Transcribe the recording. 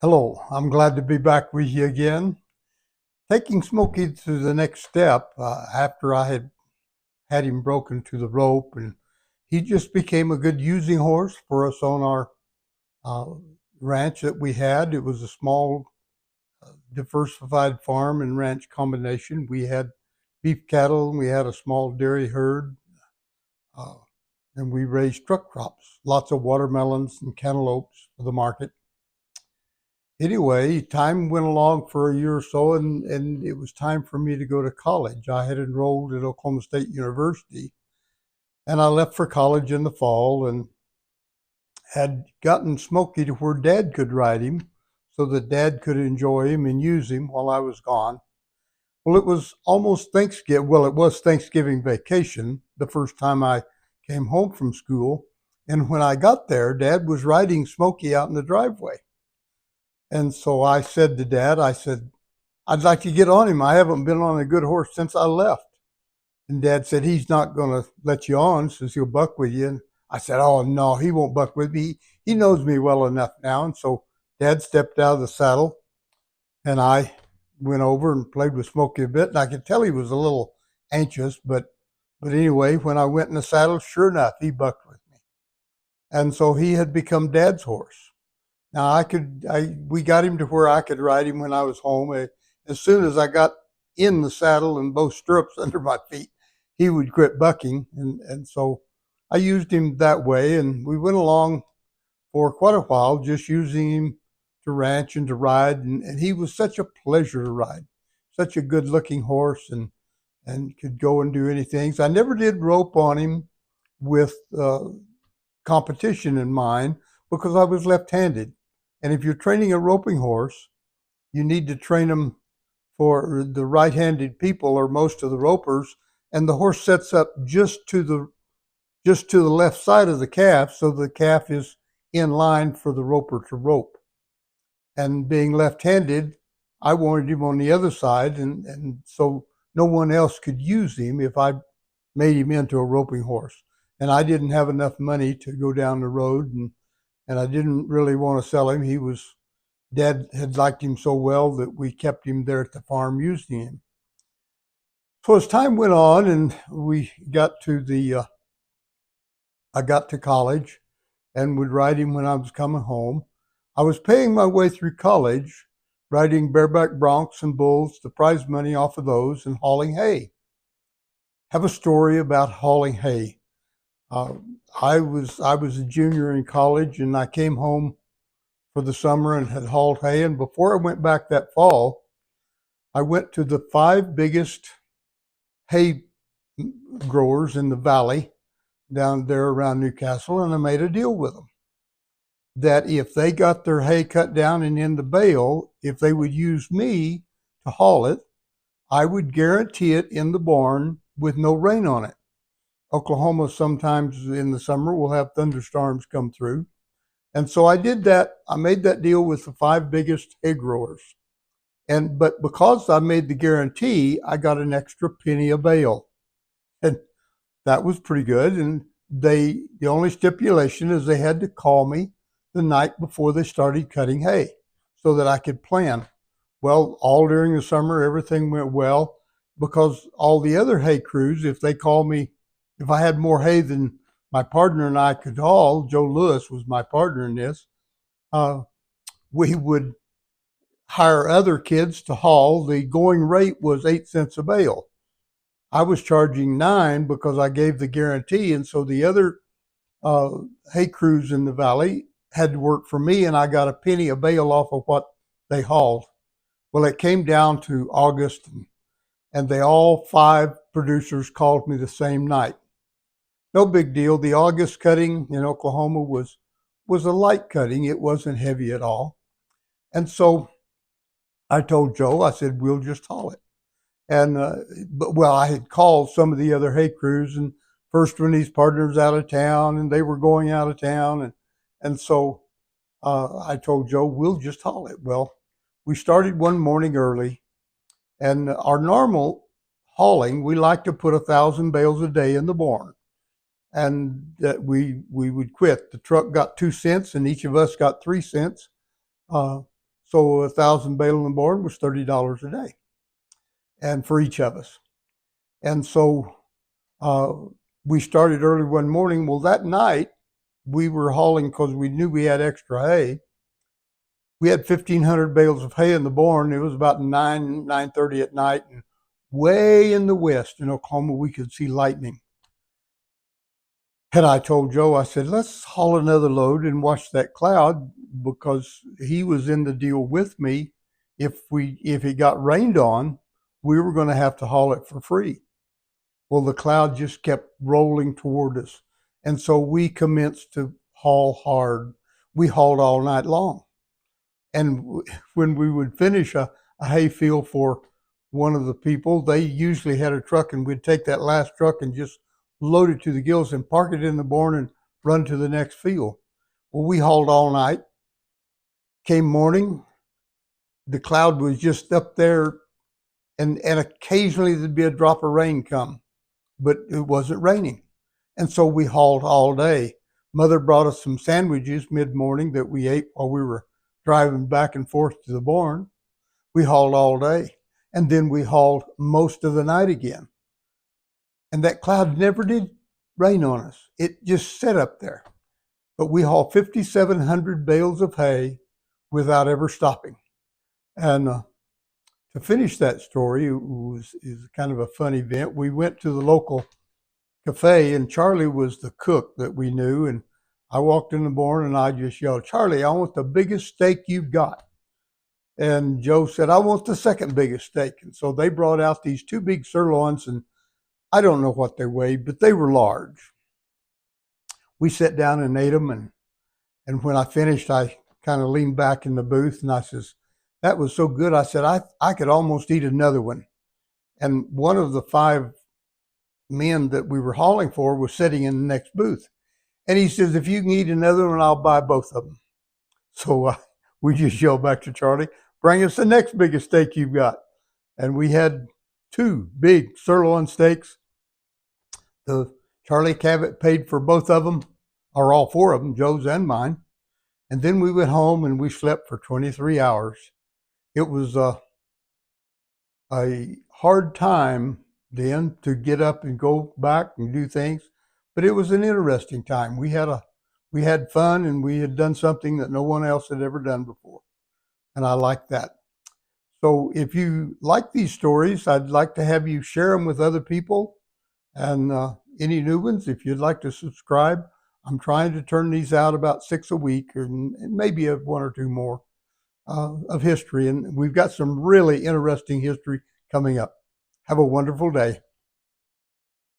Hello, I'm glad to be back with you again. Taking Smokey to the next step after I had him broken to the rope, and he just became a good using horse for us on our uh, ranch that we had. It was a small, diversified farm and ranch combination. We had beef cattle, and we had a small dairy herd, uh, and we raised truck crops, lots of watermelons and cantaloupes for the market. Anyway, time went along for a year or so, and it was time for me to go to college. I had enrolled at Oklahoma State University, and I left for college in the fall and had gotten Smokey to where Dad could ride him so that Dad could enjoy him and use him while I was gone. Well, it was almost Thanksgiving. Well, it was Thanksgiving vacation the first time I came home from school. And when I got there, Dad was riding Smokey out in the driveway. And so I said to Dad, I said, I'd like to get on him. I haven't been on a good horse since I left. And Dad said, he's not going to let you on since he'll buck with you. And I said, oh, no, he won't buck with me. He knows me well enough now. And so Dad stepped out of the saddle and I went over and played with Smokey a bit. And I could tell he was a little anxious, but anyway, when I went in the saddle, sure enough, he bucked with me. And so he had become Dad's horse. Now we got him to where I could ride him when I was home. As soon as I got in the saddle and both stirrups under my feet, he would quit bucking, and so I used him that way, and we went along for quite a while, just using him to ranch and to ride, and he was such a pleasure to ride, such a good-looking horse, and could go and do anything. So I never did rope on him with competition in mind because I was left-handed. And if you're training a roping horse, you need to train them for the right-handed people or most of the ropers, and the horse sets up just to the left side of the calf, so the calf is in line for the roper to rope. And being left-handed, I wanted him on the other side, and so no one else could use him if I made him into a roping horse. And I didn't have enough money to go down the road, and I didn't really want to sell him. Dad had liked him so well that we kept him there at the farm using him. So as time went on and we got to I got to college and would ride him when I was coming home. I was paying my way through college, riding bareback broncs and bulls, the prize money off of those, and hauling hay. Have a story about hauling hay. Uh, I was a junior in college, and I came home for the summer and had hauled hay. And before I went back that fall, I went to the five biggest hay growers in the valley down there around Newcastle, and I made a deal with them that if they got their hay cut down and in the bale, if they would use me to haul it, I would guarantee it in the barn with no rain on it. Oklahoma sometimes in the summer will have thunderstorms come through. And so I did that. I made that deal with the five biggest hay growers. But because I made the guarantee, I got an extra penny a bale. And that was pretty good. And the only stipulation is they had to call me the night before they started cutting hay so that I could plan. Well, all during the summer, everything went well because all the other hay crews, if they called me, if I had more hay than my partner and I could haul, Joe Lewis was my partner in this, uh, we would hire other kids to haul. The going rate was 8 cents a bale. I was charging 9 because I gave the guarantee, and so the other uh, hay crews in the valley had to work for me, and I got a penny a bale off of what they hauled. Well, it came down to August, and they all five producers called me the same night. No big deal. The August cutting in Oklahoma was a light cutting. It wasn't heavy at all. And so I told Joe, I said, we'll just haul it. And well, I had called some of the other hay crews, and first one these partners out of town, and they were going out of town, and so I told Joe, we'll just haul it. Well, we started one morning early, and our normal hauling, we like to put 1,000 bales a day in the barn, and that we would quit. The truck got 2 cents, and each of us got 3 cents. Uh, So 1,000 bale in the barn was $30 a day, and for each of us. And so uh, we started early one morning. Well, that night we were hauling because we knew we had extra hay. We had 1,500 bales of hay in the barn. It was about 9:30 at night, and way in the west in Oklahoma we could see lightning. And I told Joe, I said, let's haul another load and watch that cloud, because he was in the deal with me. If it got rained on, we were going to have to haul it for free. Well, the cloud just kept rolling toward us. And so we commenced to haul hard. We hauled all night long. And when we would finish a hay field for one of the people, they usually had a truck, and we'd take that last truck and just load it to the gills and park it in the barn and run to the next field. Well, we hauled all night. Came morning, the cloud was just up there, and occasionally there'd be a drop of rain come, but it wasn't raining. And so we hauled all day. Mother brought us some sandwiches mid-morning that we ate while we were driving back and forth to the barn. We hauled all day, and then we hauled most of the night again. And that cloud never did rain on us. It just sat up there. But we hauled 5,700 bales of hay without ever stopping. And to finish that story, is kind of a fun event. We went to the local cafe, and Charlie was the cook that we knew. And I walked in the barn and I just yelled, Charlie, I want the biggest steak you've got. And Joe said, I want the second biggest steak. And so they brought out these two big sirloins, and I don't know what they weighed, but they were large. We sat down and ate them. And when I finished, I kind of leaned back in the booth and I says, that was so good. I said, I could almost eat another one. And one of the 5 men that we were hauling for was sitting in the next booth. And he says, if you can eat another one, I'll buy both of them. So we just yelled back to Charlie, bring us the next biggest steak you've got. And we had 2 big sirloin steaks. The Charlie Cavett paid for both of them, or all 4 of them, Joe's and mine. And then we went home and we slept for 23 hours. It was a hard time then to get up and go back and do things, but it was an interesting time. We had fun, and we had done something that no one else had ever done before, and I liked that. So if you like these stories, I'd like to have you share them with other people, and any new ones, if you'd like to subscribe. I'm trying to turn these out about 6 a week, and maybe 1 or 2 more of history, and we've got some really interesting history coming up. Have a wonderful day.